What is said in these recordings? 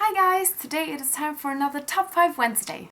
Hi guys! Today it is time for another Top 5 Wednesday.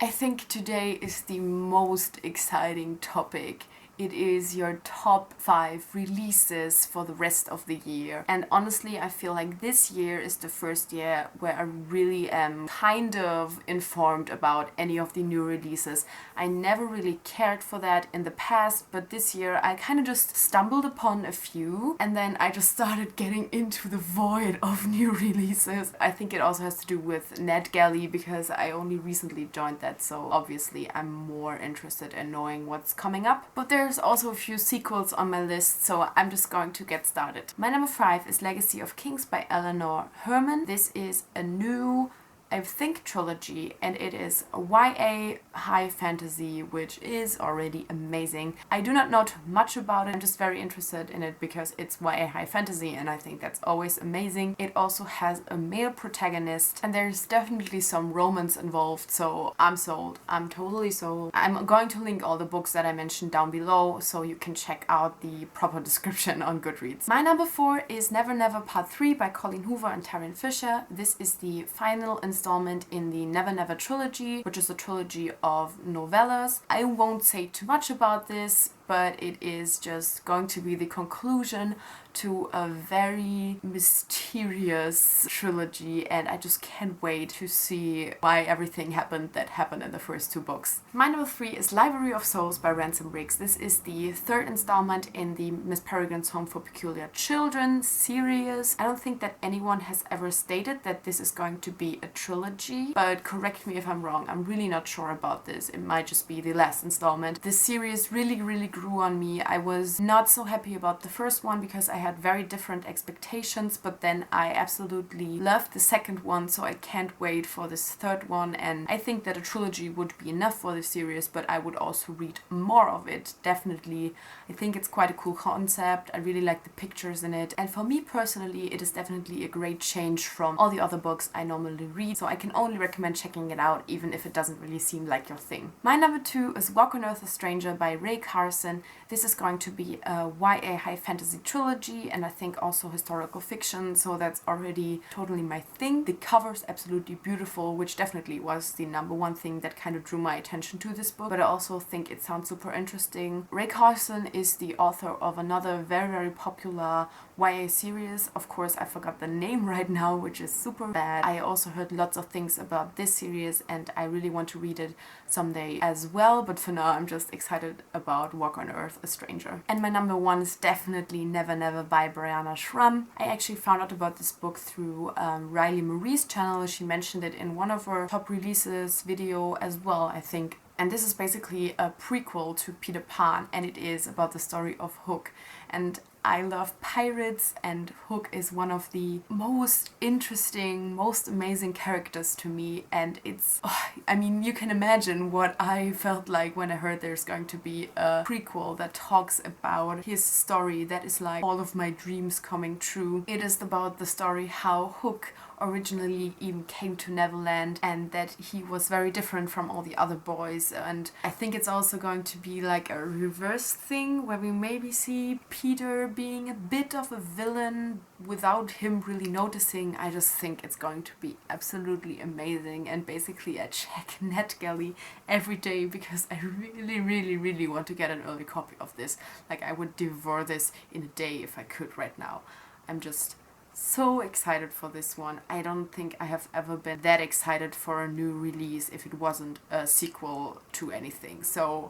I think today is the most exciting topic. It is your top 5 releases for the rest of the year. And honestly, I feel like this year is the first year where I really am kind of informed about any of the new releases. I never really cared for that in the past, but this year I kind of just stumbled upon a few and then I just started getting into the void of new releases. I think it also has to do with NetGalley because I only recently joined that, so obviously I'm more interested in knowing what's coming up. But there's also a few sequels on my list, so I'm just going to get started. My number 5 is Legacy of Kings by Eleanor Herman. This is a new, I think, trilogy, and it is a YA high fantasy, which is already amazing. I do not know much about it. I'm just very interested in it because it's YA high fantasy, and I think that's always amazing. It also has a male protagonist, and there's definitely some romance involved, so I'm sold. I'm totally sold. I'm going to link all the books that I mentioned down below, so you can check out the proper description on Goodreads. My number 4 is Never Never Part 3 by Colleen Hoover and Taryn Fisher. This is the final installment in the Never Never Trilogy, which is a trilogy of novellas. I won't say too much about this, but it is just going to be the conclusion to a very mysterious trilogy, and I just can't wait to see why everything happened that happened in the first 2 books. My number 3 is Library of Souls by Ransom Riggs. This is the 3rd installment in the Miss Peregrine's Home for Peculiar Children series. I don't think that anyone has ever stated that this is going to be a trilogy, but correct me if I'm wrong. I'm really not sure about this. It might just be the last installment. This series really grew on me. I was not so happy about the first one because I had very different expectations, but then I absolutely loved the second one, so I can't wait for this 3rd one. And I think that a trilogy would be enough for the series, but I would also read more of it, definitely. I think it's quite a cool concept. I really like the pictures in it, and for me personally it is definitely a great change from all the other books I normally read, so I can only recommend checking it out even if it doesn't really seem like your thing. My number 2 is Walk on Earth a Stranger by Ray Carson. This is going to be a YA high fantasy trilogy and I think also historical fiction, so that's already totally my thing. The cover's absolutely beautiful, which definitely was the number 1 thing that kind of drew my attention to this book, but I also think it sounds super interesting. Ray Carson is the author of another very popular YA series. Of course, I forgot the name right now, which is super bad. I also heard lots of things about this series and I really want to read it someday as well, but for now I'm just excited about Walk on Earth a Stranger. And my number 1 is definitely Never Never by Brianna Schramm. I actually found out about this book through Riley Marie's channel. She mentioned it in one of her top releases video as well, I think. And this is basically a prequel to Peter Pan, and it is about the story of Hook. And I love pirates, and Hook is one of the most interesting, most amazing characters to me, and it's, I mean, you can imagine what I felt like when I heard there's going to be a prequel that talks about his story that is like all of my dreams coming true. It is about the story how Hook originally even came to Neverland and that he was very different from all the other boys, and I think it's also going to be like a reverse thing where we maybe see Peter being a bit of a villain without him really noticing. I just think it's going to be absolutely amazing, and basically I check NetGalley every day because I really want to get an early copy of this. Like, I would devour this in a day if I could right now. I'm just so excited for this one. I don't think I have ever been that excited for a new release if it wasn't a sequel to anything. So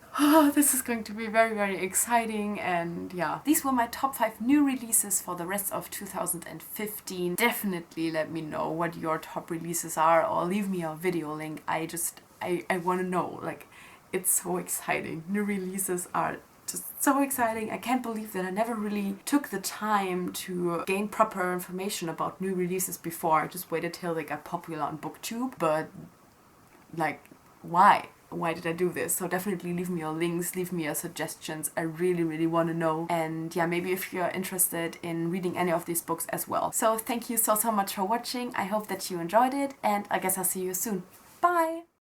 this is going to be very exciting, and yeah. These were my top 5 new releases for the rest of 2015. Definitely let me know what your top releases are, or leave me a video link. I want to know. Like, it's so exciting. New releases are just so exciting. I can't believe that I never really took the time to gain proper information about new releases before. I just waited till they got popular on BookTube, but like, why? Why did I do this? So definitely leave me your links, leave me your suggestions. I really want to know. And yeah, maybe if you're interested in reading any of these books as well. So thank you so much for watching. I hope that you enjoyed it, and I guess I'll see you soon. Bye!